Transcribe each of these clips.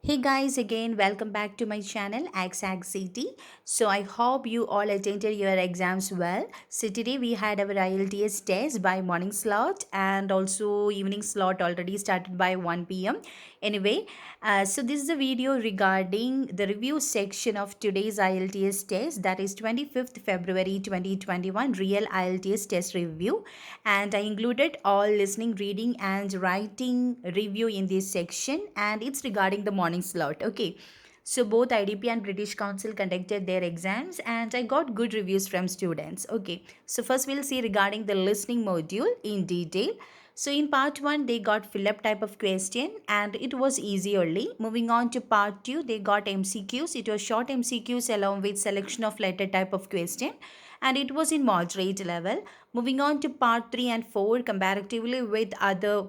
Hey guys, again, welcome back to my channel City. So I hope you all attended your exams well. So today we had our IELTS test by morning slot and also evening slot already started by 1 p.m. Anyway, so this is a video regarding the review section of today's IELTS test, that is 25th February 2021 real IELTS test review, and I included all listening, reading and writing review in this section, and it's regarding the morning slot. Okay, so both IDP and British Council conducted their exams and I got good reviews from students. Okay, so first we'll see regarding the listening module in detail. So in part 1 they got fill up type of question and it was easy only. Moving on to part 2 they got MCQs. It was short MCQs along with selection of letter type of question and it was in moderate level. Moving on to part 3 and 4 comparatively with other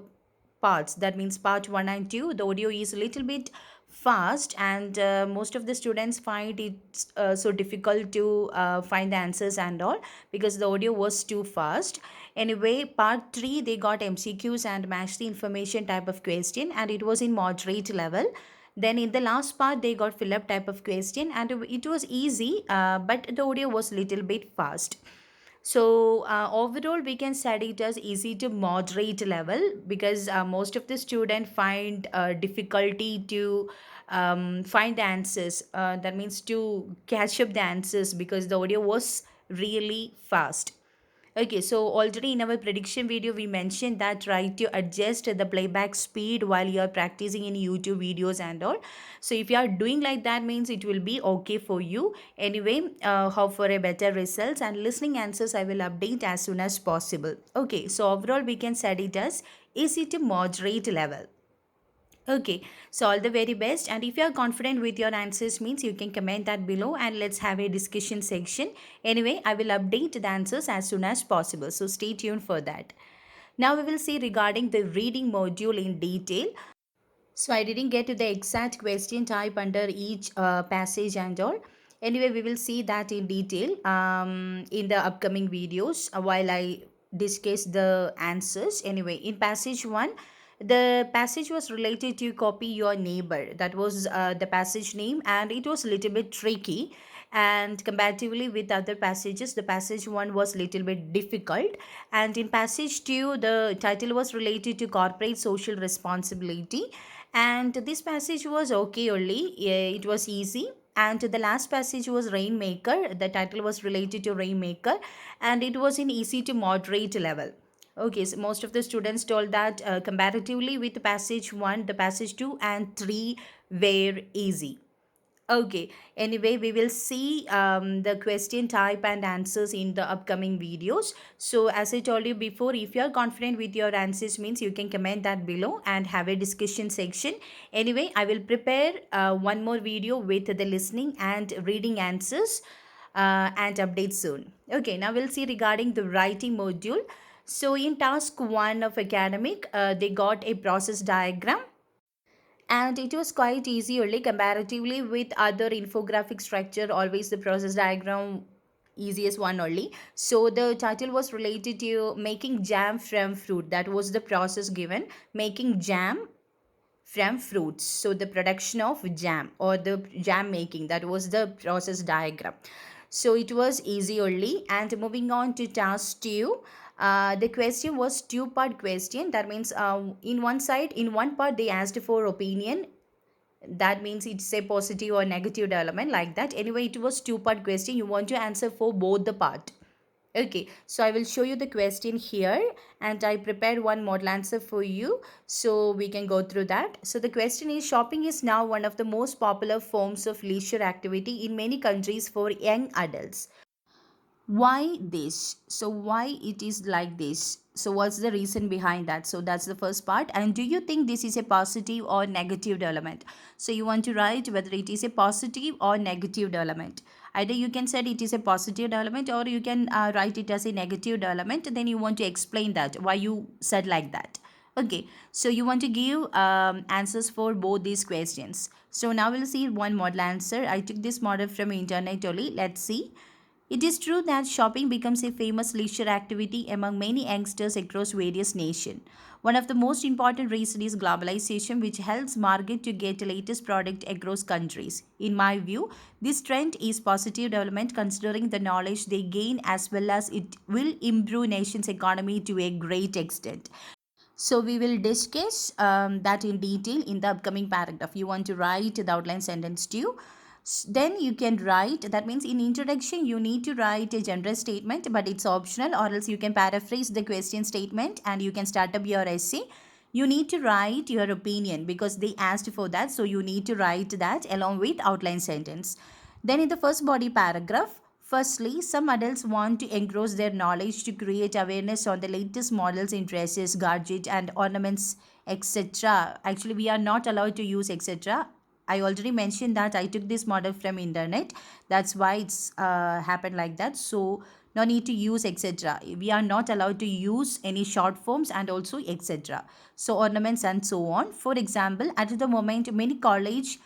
parts, that means part 1 and 2, the audio is a little bit fast and most of the students find it so difficult to find the answers and all because the audio was too fast. Anyway, part 3 they got MCQs and match the information type of question and it was in moderate level. Then in the last part they got fill up type of question and it was easy, but the audio was little bit fast. So overall, we can study it as easy to moderate level because most of the student find difficulty to find the answers. That means to catch up the answers because the audio was really fast. Okay, so already in our prediction video, we mentioned that try to adjust the playback speed while you are practicing in YouTube videos and all. So if you are doing like that means it will be okay for you. Anyway, hope for a better results and listening answers I will update as soon as possible. Okay, so overall we can study it as easy to moderate level. Okay, so all the very best. And if you are confident with your answers, means you can comment that below and let's have a discussion section. Anyway, I will update the answers as soon as possible. So stay tuned for that. Now we will see regarding the reading module in detail. So I didn't get to the exact question type under each passage and all. Anyway, we will see that in detail in the upcoming videos while I discuss the answers. Anyway, in passage 1, the passage was related to copy your neighbor. That was the passage name and it was a little bit tricky. And comparatively with other passages, the passage 1 was little bit difficult. And in passage 2, the title was related to corporate social responsibility and this passage was okay only. It was easy. And the last passage was Rainmaker. The title was related to Rainmaker and it was in easy to moderate level. Okay, so most of the students told that comparatively with passage 1, the passage 2 and 3 were easy. Okay, anyway, we will see the question type and answers in the upcoming videos. So, as I told you before, if you are confident with your answers, means you can comment that below and have a discussion section. Anyway, I will prepare one more video with the listening and reading answers and update soon. Okay, now we'll see regarding the writing module. So, in task 1 of academic, they got a process diagram and it was quite easy only comparatively with other infographic structure, always the process diagram easiest one only. So the title was related to making jam from fruit. That was the process given, making jam from fruits. So the production of jam or the jam making, that was the process diagram. So it was easy only. And moving on to task 2, the question was two-part question. That means in one side, in one part they asked for opinion, that means it's a positive or negative development like that. Anyway, it was two-part question, you want to answer for both the part. Okay, so I will show you the question here and I prepared one model answer for you so we can go through that. So the question is, shopping is now one of the most popular forms of leisure activity in many countries for young adults. Why this? So why it is like this? So what's the reason behind that? So that's the first part. And do you think this is a positive or negative development? So you want to write whether it is a positive or negative development. Either you can say it is a positive development or you can write it as a negative development. Then you want to explain that why you said like that. Okay, so you want to give answers for both these questions. So now we'll see one model answer. I took this model from internet only. Let's see. It is true that shopping becomes a famous leisure activity among many youngsters across various nations. One of the most important reasons is globalization, which helps market to get latest product across countries. In my view, this trend is positive development considering the knowledge they gain as well as it will improve nation's economy to a great extent. So we will discuss that in detail in the upcoming paragraph. You want to write the outline sentence too. Then you can write, that means in introduction you need to write a general statement, but it's optional, or else you can paraphrase the question statement and you can start up your essay. You need to write your opinion because they asked for that, so you need to write that along with outline sentence. Then in the first body paragraph, firstly, some adults want to engross their knowledge to create awareness on the latest models in dresses, gadgets, and ornaments, etc. Actually, we are not allowed to use etc. I already mentioned that I took this model from internet. That's why it's happened like that. So no need to use etc. We are not allowed to use any short forms and also etc. So ornaments and so on. For example, at the moment, many college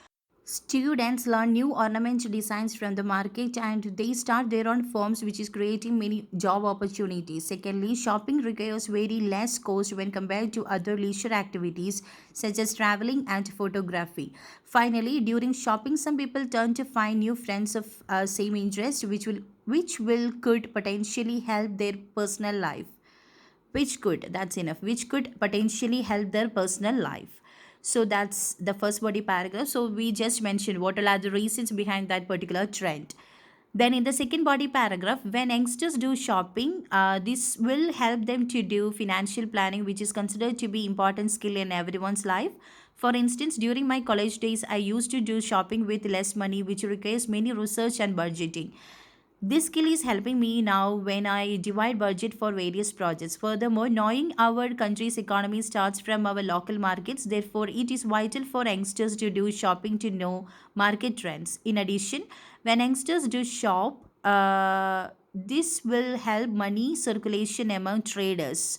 students learn new ornament designs from the market and they start their own firms, which is creating many job opportunities. Secondly, shopping requires very less cost when compared to other leisure activities such as traveling and photography. Finally, during shopping, some people turn to find new friends of same interest, which will could potentially help their personal life. That's enough, which could potentially help their personal life. So that's the first body paragraph. So we just mentioned what are the reasons behind that particular trend. Then in the second body paragraph, when youngsters do shopping, this will help them to do financial planning, which is considered to be important skill in everyone's life. For instance, during my college days, I used to do shopping with less money, which requires many research and budgeting. This skill is helping me now when I divide budget for various projects. Furthermore, knowing our country's economy starts from our local markets, therefore, it is vital for youngsters to do shopping to know market trends. In addition, when youngsters do shop, this will help money circulation among traders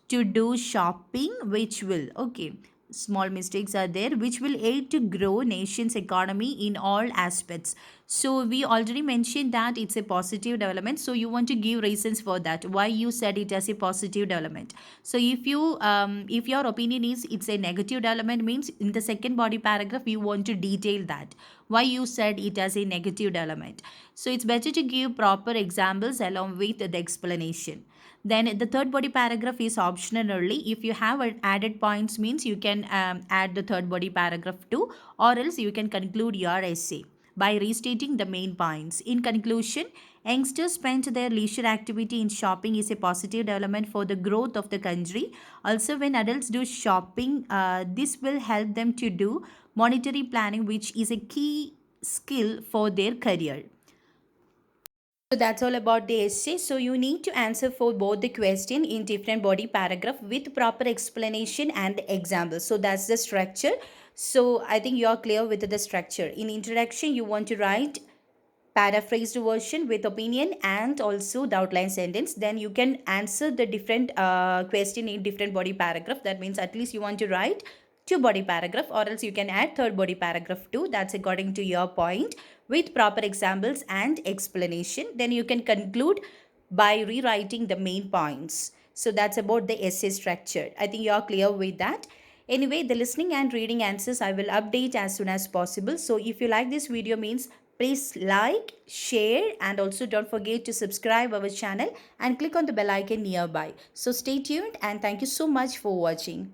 to do shopping, which will, okay, small mistakes are there, which will aid to grow nation's economy in all aspects. So we already mentioned that it's a positive development, so you want to give reasons for that why you said it as a positive development. So if your opinion is it's a negative development, means in the second body paragraph you want to detail that why you said it as a negative development. So it's better to give proper examples along with the explanation. Then the third body paragraph is optional only. If you have added points, means you can add the third body paragraph too, or else you can conclude your essay by restating the main points. In conclusion, youngsters spend their leisure activity in shopping is a positive development for the growth of the country. Also, when adults do shopping, this will help them to do monetary planning, which is a key skill for their career. So that's all about the essay. So you need to answer for both the question in different body paragraph with proper explanation and the example. So that's the structure. So I think you're clear with the structure. In introduction, you want to write paraphrased version with opinion and also the outline sentence. Then you can answer the different question in different body paragraph. That means at least you want to write two body paragraph, or else you can add third body paragraph too. That's according to your point with proper examples and explanation. Then you can conclude by rewriting the main points. So that's about the essay structure. I think you are clear with that. Anyway, the listening and reading answers I will update as soon as possible. So if you like this video, means please like, share, and also don't forget to subscribe our channel and click on the bell icon nearby. So stay tuned and thank you so much for watching.